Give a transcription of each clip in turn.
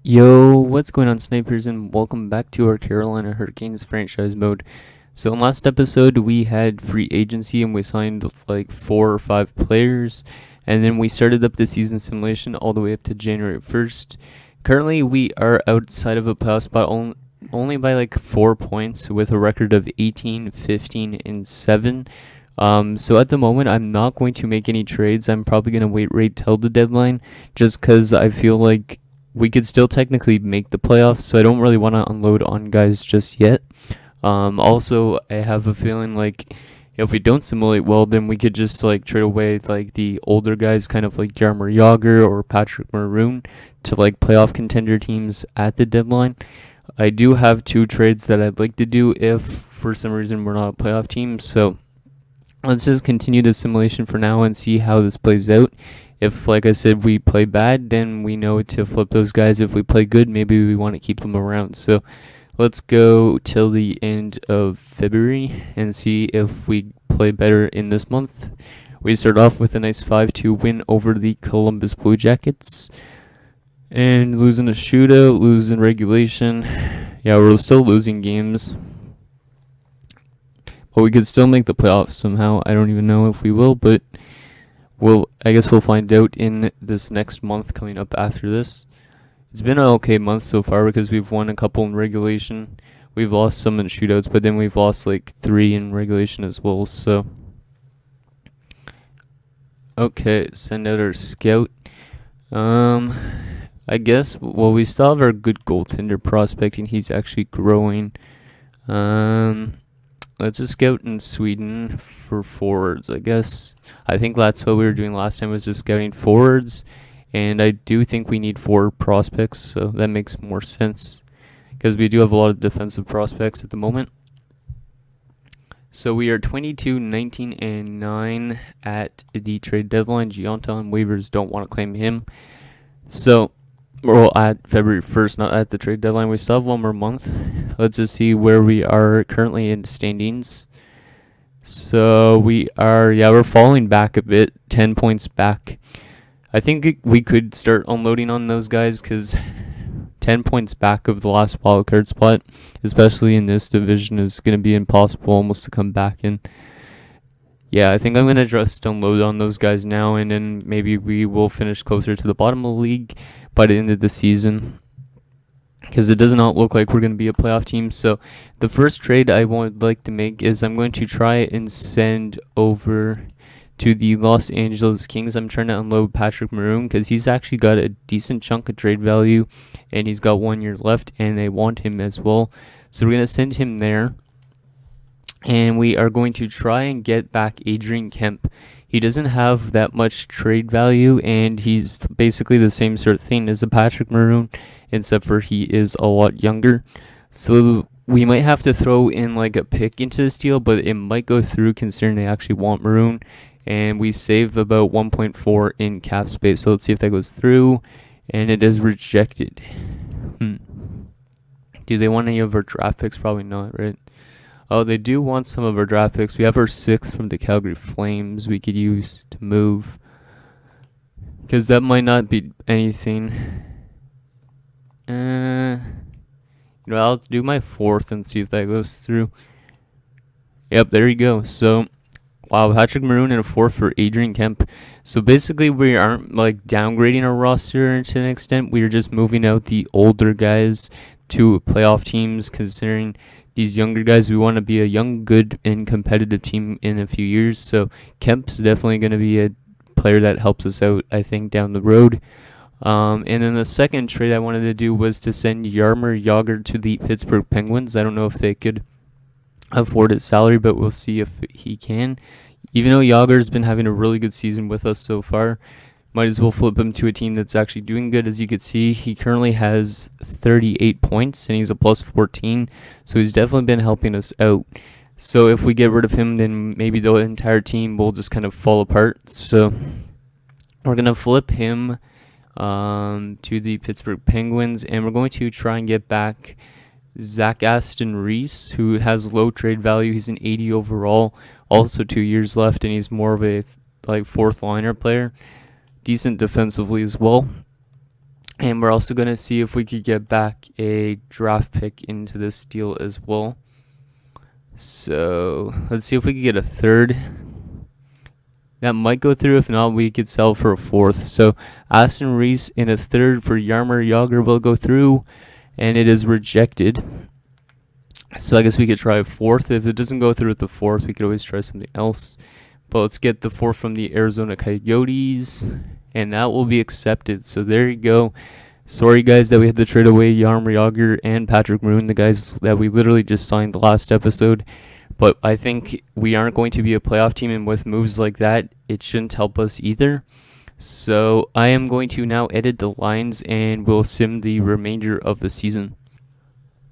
Yo, what's going on, snipers, and welcome back to our Carolina Hurricanes franchise mode. So, in last episode, we had free agency and we signed like 4 or 5 players, and then we started up the season simulation all the way up to January 1st. Currently, we are outside of a playoff spot only by like 4 points with a record of 18, 15, and 7. So at the moment, I'm not going to make any trades. I'm probably going to wait right till the deadline just because I feel like we could still technically make the playoffs, so I don't really want to unload on guys just yet. Also, I have a feeling like if we don't simulate well, then we could just like trade away like the older guys, kind of like Jaromir Jagr or Patrick Maroon, to like playoff contender teams at the deadline. I do have 2 trades that I'd like to do if for some reason we're not a playoff team. So let's just continue the simulation for now and see how this plays out. If, like I said, we play bad, then we know to flip those guys. If we play good, maybe we want to keep them around. So let's go till the end of February and see if we play better in this month. We start off with a nice 5-2 win over the Columbus Blue Jackets. And losing a shootout, losing regulation. Yeah, we're still losing games. But we could still make the playoffs somehow. I don't even know if we will, but I guess we'll find out in this next month coming up after this. It's been an okay month so far because we've won a couple in regulation. We've lost some in shootouts, but then we've lost like 3 in regulation as well. So, okay, send out our scout. I guess, well, we still have our good goaltender prospecting. He's actually growing. Let's just scout in Sweden for forwards, I guess. I think that's what we were doing last time, was just scouting forwards. And I do think we need forward prospects, so that makes more sense. Because we do have a lot of defensive prospects at the moment. So we are 22, 19, and 9 at the trade deadline. Gianta and waivers don't want to claim him. So, well, at February 1st, not at the trade deadline. We still have 1 more month. Let's just see where we are currently in standings. So we're falling back a bit, 10 points back. I think we could start unloading on those guys because 10 points back of the last wildcard spot, especially in this division, is going to be impossible almost to come back in. Yeah, I think I'm going to just unload on those guys now, and then maybe we will finish closer to the bottom of the league by the end of the season, because it does not look like we're going to be a playoff team. So the first trade I would like to make is I'm going to try and send over to the Los Angeles Kings. I'm trying to unload Patrick Maroon because he's actually got a decent chunk of trade value, and he's got 1 year left, and they want him as well. So we're going to send him there. And we are going to try and get back Adrian Kemp. He doesn't have that much trade value, and he's basically the same sort of thing as a Patrick Maroon, except for he is a lot younger. So we might have to throw in like a pick into this deal, but it might go through considering they actually want Maroon. And we save about 1.4 in cap space. So let's see if that goes through. And it is rejected. Do they want any of our draft picks? Probably not, right? Oh, they do want some of our draft picks. We have our 6th from the Calgary Flames we could use to move, because that might not be anything. I'll do my 4th and see if that goes through. Yep, there you go. So, wow, Patrick Maroon and a 4th for Adrian Kemp. So basically, we aren't like downgrading our roster to an extent. We are just moving out the older guys to playoff teams, considering these younger guys, we want to be a young, good, and competitive team in a few years. So Kemp's definitely going to be a player that helps us out, I think, down the road. And then the second trade I wanted to do was to send Jaromir Jagr to the Pittsburgh Penguins. I don't know if they could afford his salary, but we'll see if he can. Even though Jagr's been having a really good season with us so far, might as well flip him to a team that's actually doing good. As you can see, he currently has 38 points, and he's a plus 14, so he's definitely been helping us out. So if we get rid of him, then maybe the entire team will just kind of fall apart. So we're going to flip him to the Pittsburgh Penguins, and we're going to try and get back Zach Aston Reese, who has low trade value. He's an 80 overall, also 2 years left, and he's more of a like 4th liner player. Decent defensively as well. And we're also going to see if we could get back a draft pick into this deal as well. So let's see if we could get a third. That might go through. If not, we could sell for a fourth. So Aston Reese in a third for Yarmer Yager will go through, and it is rejected. So I guess we could try a fourth. If it doesn't go through with the fourth, we could always try something else. But let's get the fourth from the Arizona Coyotes, and that will be accepted. So there you go. Sorry, guys, that we had to trade away Yarmer Yager and Patrick Maroon, the guys that we literally just signed the last episode. But I think we aren't going to be a playoff team, and with moves like that, it shouldn't help us either. So I am going to now edit the lines, and we'll sim the remainder of the season.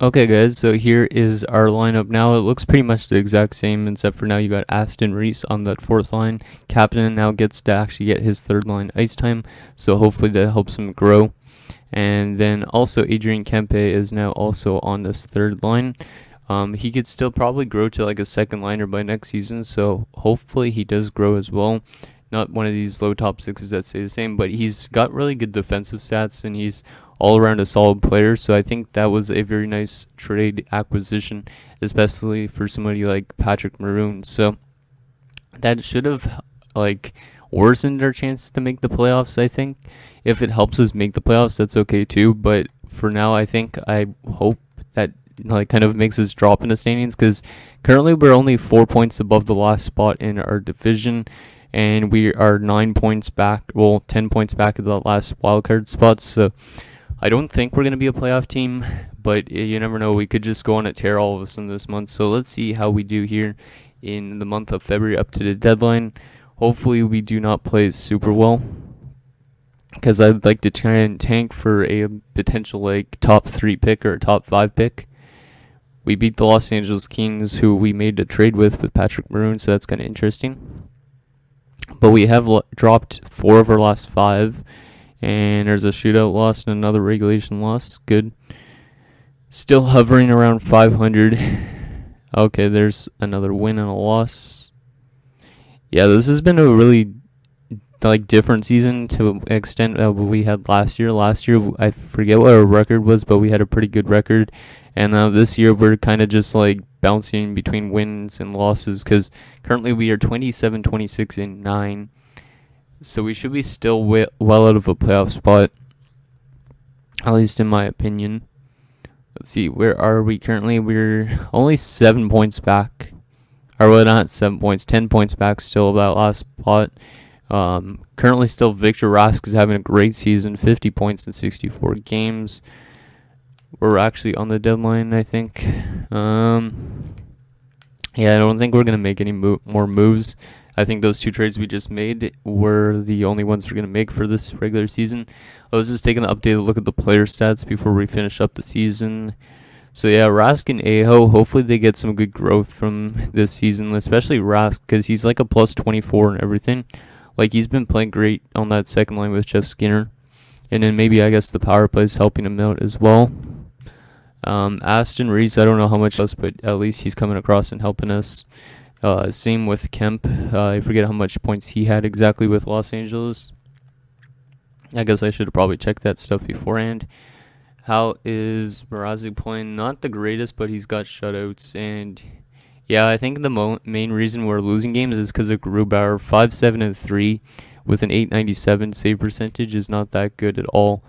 Okay, guys, so here is our lineup now. It looks pretty much the exact same, except for now you got Aston Reese on that fourth line. Captain now gets to actually get his third line ice time, so hopefully that helps him grow. And then also Adrian Kempe is now also on this third line. He could still probably grow to like a second liner by next season, so hopefully he does grow as well. Not one of these low top sixes that stay the same, but he's got really good defensive stats, and he's all around a solid player. So I think that was a very nice trade acquisition, especially for somebody like Patrick Maroon. So that should have like worsened our chance to make the playoffs. I think if it helps us make the playoffs, that's okay too. But for now, I hope that like kind of makes us drop in the standings, because currently we're only 4 points above the last spot in our division, and we are 9 points back, 10 points back at the last wildcard spots. So I don't think we're going to be a playoff team, but you never know. We could just go on a tear all of a sudden this month. So let's see how we do here in the month of February up to the deadline. Hopefully we do not play super well, because I'd like to try and tank for a potential like top 3 pick or top 5 pick. We beat the Los Angeles Kings, who we made a trade with Patrick Maroon, so that's kind of interesting. But we have dropped 4 of our last 5, and there's a shootout loss and another regulation loss. Good. Still hovering around 500. Okay, there's another win and a loss. Yeah, this has been a really like different season to an extent what we had last year. Last year, I forget what our record was, but we had a pretty good record. And this year, we're kind of just like bouncing between wins and losses, because currently we are 27, 26, and 9. So we should be still well out of a playoff spot, at least in my opinion. Let's see, where are we currently? We're only 7 points back. Or well, not 7 points, 10 points back still of that last spot. Currently still Victor Rask is having a great season, 50 points in 64 games. We're actually on the deadline, I think. Yeah, I don't think we're going to make any more moves. I think those 2 trades we just made were the only ones we're going to make for this regular season. I was just taking an updated look at the player stats before we finish up the season. So yeah, Rask and Aho, hopefully they get some good growth from this season, especially Rask, because he's like a plus 24 and everything. Like, he's been playing great on that second line with Jeff Skinner. And then maybe, I guess, the power play is helping him out as well. Aston Reese, I don't know how much else, but at least he's coming across and helping us. Same with Kemp. I forget how much points he had exactly with Los Angeles. I guess I should have probably checked that stuff beforehand. How is Mrazek playing? Not the greatest, but he's got shutouts. And yeah, I think the main reason we're losing games is because of Grubauer. 5-7-3 with an 897 save percentage is not that good at all.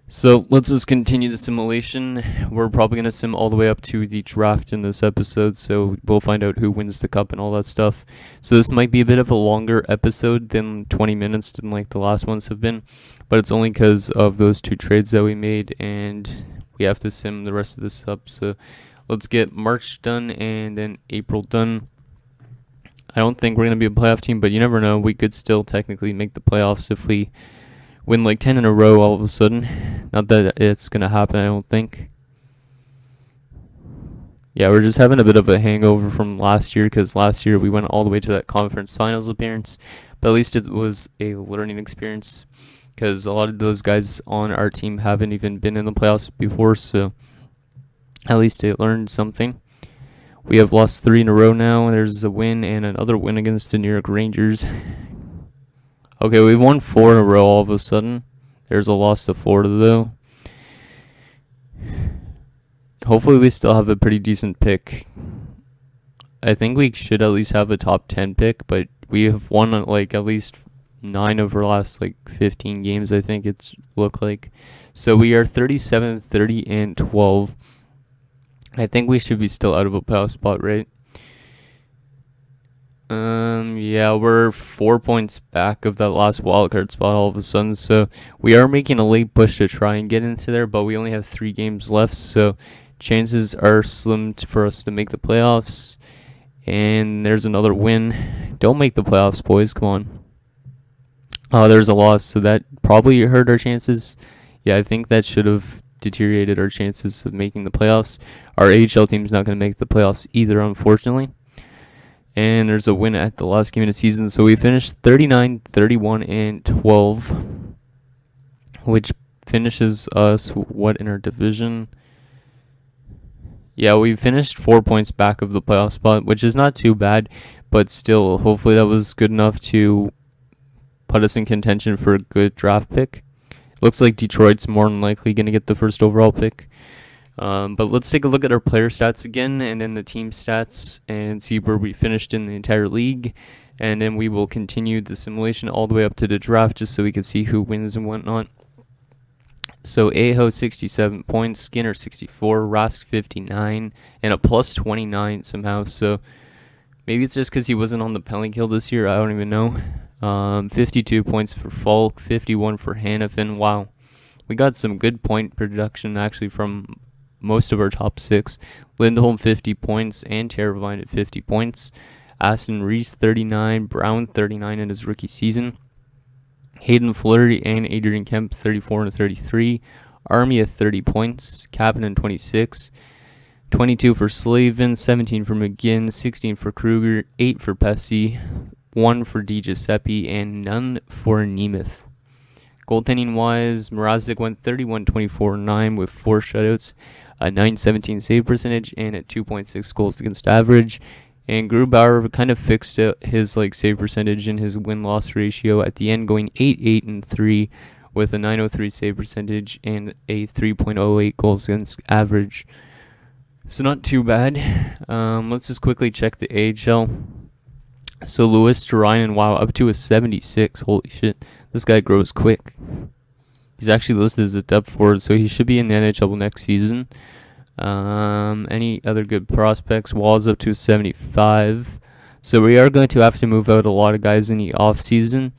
So let's just continue the simulation. We're probably going to sim all the way up to the draft in this episode, so we'll find out who wins the cup and all that stuff. So this might be a bit of a longer episode than 20 minutes than like the last ones have been, but it's only because of those 2 trades that we made, and we have to sim the rest of this up. So let's get March done and then April done. I don't think we're going to be a playoff team, but you never know. We could still technically make the playoffs if we win like 10 in a row all of a sudden. Not that it's going to happen, I don't think. Yeah, we're just having a bit of a hangover from last year, because last year we went all the way to that conference finals appearance. But at least it was a learning experience, because a lot of those guys on our team haven't even been in the playoffs before, so at least they learned something. We have lost 3 in a row now. There's a win and another win against the New York Rangers. Okay, we've won 4 in a row all of a sudden. There's a loss to Florida, though. Hopefully, we still have a pretty decent pick. I think we should at least have a top 10 pick, but we have won like at least 9 of our last like 15 games, I think it's looked like. So we are 37, 30, and 12. I think we should be still out of a playoff spot, right? Yeah, we're 4 points back of that last wildcard spot all of a sudden. So we are making a late push to try and get into there, but we only have 3 games left. So chances are slim for us to make the playoffs. And there's another win. Don't make the playoffs, boys. Come on. Oh, there's a loss, so that probably hurt our chances. Yeah, I think that should have deteriorated our chances of making the playoffs. Our AHL team's not going to make the playoffs either, unfortunately. And there's a win at the last game of the season. So we finished 39, 31, and 12, which finishes us, what, in our division? Yeah, we finished 4 points back of the playoff spot, which is not too bad, but still, hopefully that was good enough to put us in contention for a good draft pick. Looks like Detroit's more than likely going to get the first overall pick. But let's take a look at our player stats again and then the team stats and see where we finished in the entire league. And then we will continue the simulation all the way up to the draft just so we can see who wins and whatnot. So Aho 67 points, Skinner 64, Rask 59, and a plus 29 somehow. So maybe it's just because he wasn't on the penalty kill this year. I don't even know. 52 points for Falk, 51 for Hannafin. Wow. We got some good point production actually from most of our top 6. Lindholm 50 points and Teravainen at 50 points. Aston Reese 39, Brown 39 in his rookie season. Hayden Fleury and Adrian Kemp 34 and 33. Armia 30 points. Kapanen 26. 22 for Slavin, 17 for McGinn, 16 for Kruger, 8 for Pesci, 1 for DiGiuseppe, and none for Nemeth. Goaltending-wise, Mrazek went 31-24-9 with 4 shutouts, a .917 save percentage, and a 2.6 goals against average. And Grubauer kind of fixed his save percentage and his win-loss ratio at the end, going 8-8-3 with a .903 save percentage and a 3.08 goals against average. So not too bad. Let's just quickly check the AHL. So Louis Ryan, wow, up to a 76. Holy shit. This guy grows quick. He's actually listed as a depth forward, so he should be in the NHL next season. Any other good prospects? Wall's up to 75. So we are going to have to move out a lot of guys in the off season.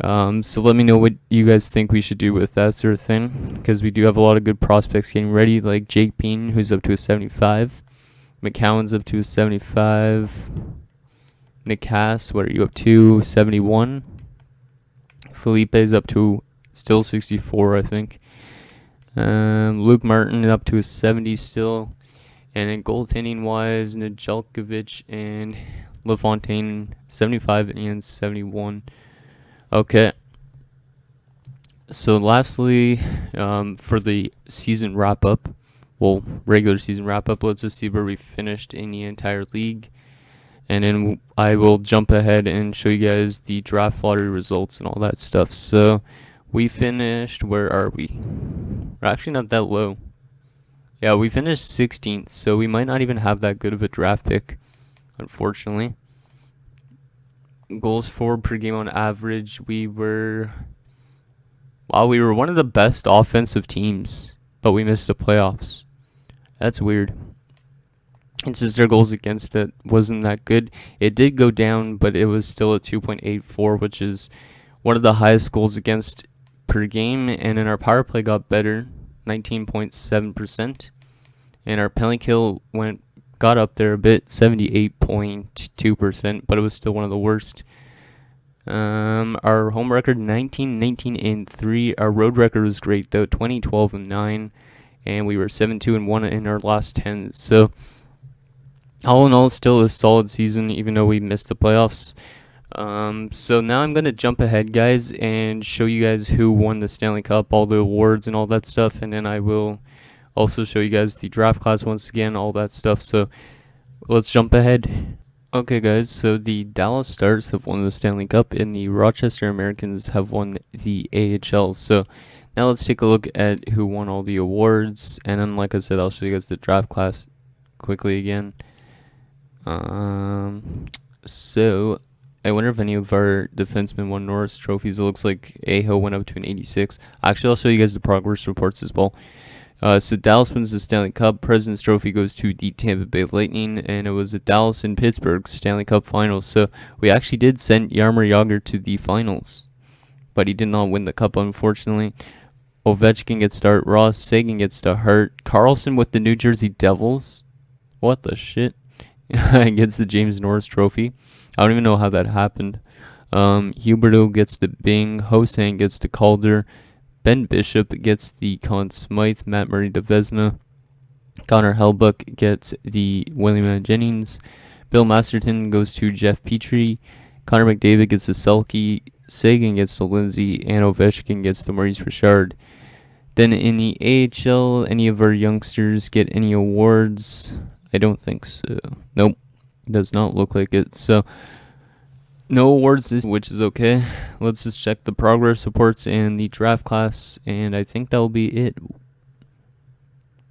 So let me know what you guys think we should do with that sort of thing, because we do have a lot of good prospects getting ready, like Jake Bean, who's up to a 75. McCowan's up to a 75. Nick Haas, what are you up to? 71. Felipe's up to still 64, I think. Luke Martin up to a 70 still. And in goaltending-wise, Nedeljkovic and LaFontaine, 75 and 71. Okay. So lastly, for the season wrap-up, regular season wrap-up, let's just see where we finished in the entire league. And then I will jump ahead and show you guys the draft lottery results and all that stuff. So we finished, where are we? We're actually not that low. Yeah, we finished 16th, so we might not even have that good of a draft pick, unfortunately. Goals for per game on average, we were one of the best offensive teams, but we missed the playoffs. That's weird. It's just our goals against it wasn't that good. It did go down, but it was still a 2.84, which is one of the highest goals against per game. And then our power play got better, 19.7%. And our penalty kill got up there a bit, 78.2%, but it was still one of the worst. Our home record, 19-19-3. Our road record was great though, 20-12-9, and we were 7-2-1 in our last 10. So all in all, still a solid season, even though we missed the playoffs. So now I'm going to jump ahead, guys, and show you guys who won the Stanley Cup, all the awards and all that stuff. And then I will also show you guys the draft class once again, all that stuff. So let's jump ahead. Okay, guys, so the Dallas Stars have won the Stanley Cup and the Rochester Americans have won the AHL. So now let's take a look at who won all the awards. And then, like I said, I'll show you guys the draft class quickly again. So I wonder if any of our defensemen won Norris trophies. It looks like Aho went up to an 86. Actually, I'll show you guys the progress reports as well. So Dallas wins the Stanley Cup. President's Trophy goes to the Tampa Bay Lightning, and it was at Dallas and Pittsburgh Stanley Cup Finals. So we actually did send Jaromir Jagr to the finals, but he did not win the cup, unfortunately. Ovechkin gets start. Ross Sagan gets to hurt. Carlson with the New Jersey Devils. What the shit? Gets the James Norris Trophy. I don't even know how that happened. Huberto gets the Bing. Hosang gets the Calder. Ben Bishop gets the Conn Smythe. Matt Murray the Vezina. Connor Hellbuck gets the William Jennings. Bill Masterton goes to Jeff Petrie. Connor McDavid gets the Selke. Sagan gets the Lindsay. And Ovechkin gets the Maurice Richard. Then in the AHL, any of our youngsters get any awards? I don't think so. Nope. Does not look like it. So no awards, which is okay. Let's just check the progress reports and the draft class, and I think that will be it.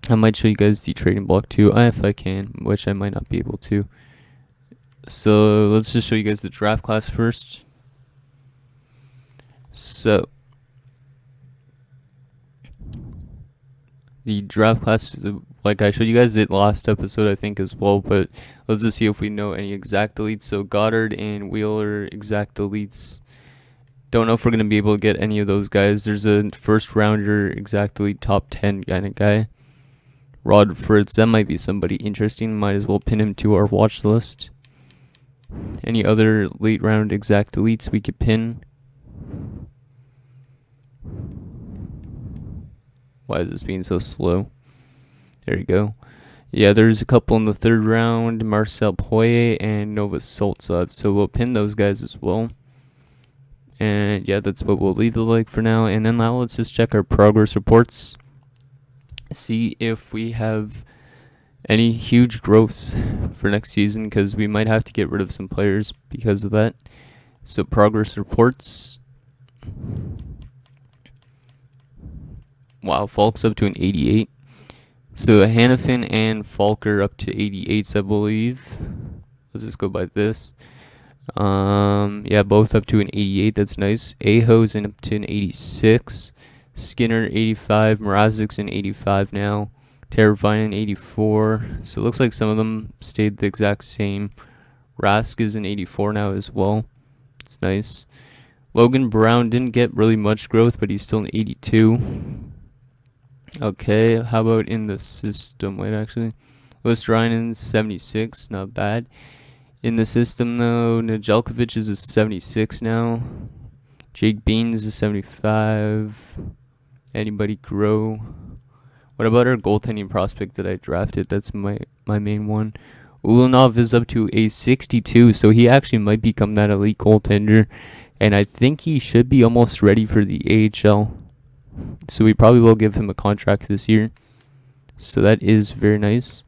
I might show you guys the trading block too, if I can, which I might not be able to. So let's just show you guys the draft class first. So the draft class, like I showed you guys it last episode, I think, as well, but let's just see if we know any exact deletes. So Goddard and Wheeler, exact deletes. Don't know if we're going to be able to get any of those guys. There's a first rounder, exact delete, top 10 kind of guy. Rod Fritz, that might be somebody interesting. Might as well pin him to our watch list. Any other late round exact deletes we could pin? Why is this being so slow? There you go. Yeah, there's a couple in the third round, Marcel Poirier and Nova Soltsev. So we'll pin those guys as well. And yeah, that's what we'll leave it like for now. And then now let's just check our progress reports. See if we have any huge growth for next season, because we might have to get rid of some players because of that. So progress reports. Wow, Falk's up to an 88. So Hannafin and Falk are up to 88s, I believe. Let's just go by this. Yeah, both up to an 88. That's nice. Aho's up to an 86. Skinner 85. Mrazik's an 85 now. Teravainen 84. So it looks like some of them stayed the exact same. Rask is an 84 now as well. It's nice. Logan Brown didn't get really much growth, but he's still an 82. Okay, how about in the system? Wait, actually. Lewis Ryan 76, not bad. In the system, though, Nedeljkovic is a 76 now. Jake Beans is a 75. Anybody grow? What about our goaltending prospect that I drafted? That's my main one. Ulanov is up to a 62, so he actually might become that elite goaltender. And I think he should be almost ready for the AHL. So we probably will give him a contract this year. So that is very nice.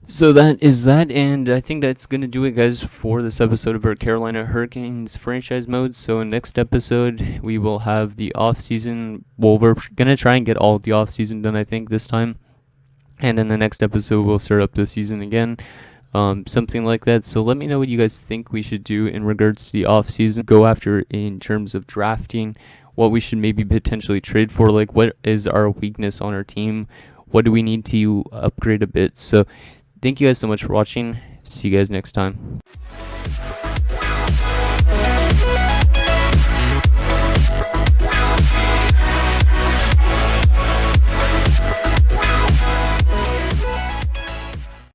So that is that, and I think that's going to do it, guys, for this episode of our Carolina Hurricanes franchise mode. So in next episode, we will have the off-season. Well, we're going to try and get all of the off-season done, I think, this time. And in the next episode, we'll start up the season again. Something like that. So let me know what you guys think we should do in regards to the off-season. Go after in terms of drafting, what we should maybe potentially trade for, like what is our weakness on our team, what do we need to upgrade a bit. So thank you guys so much for watching. See you guys next time.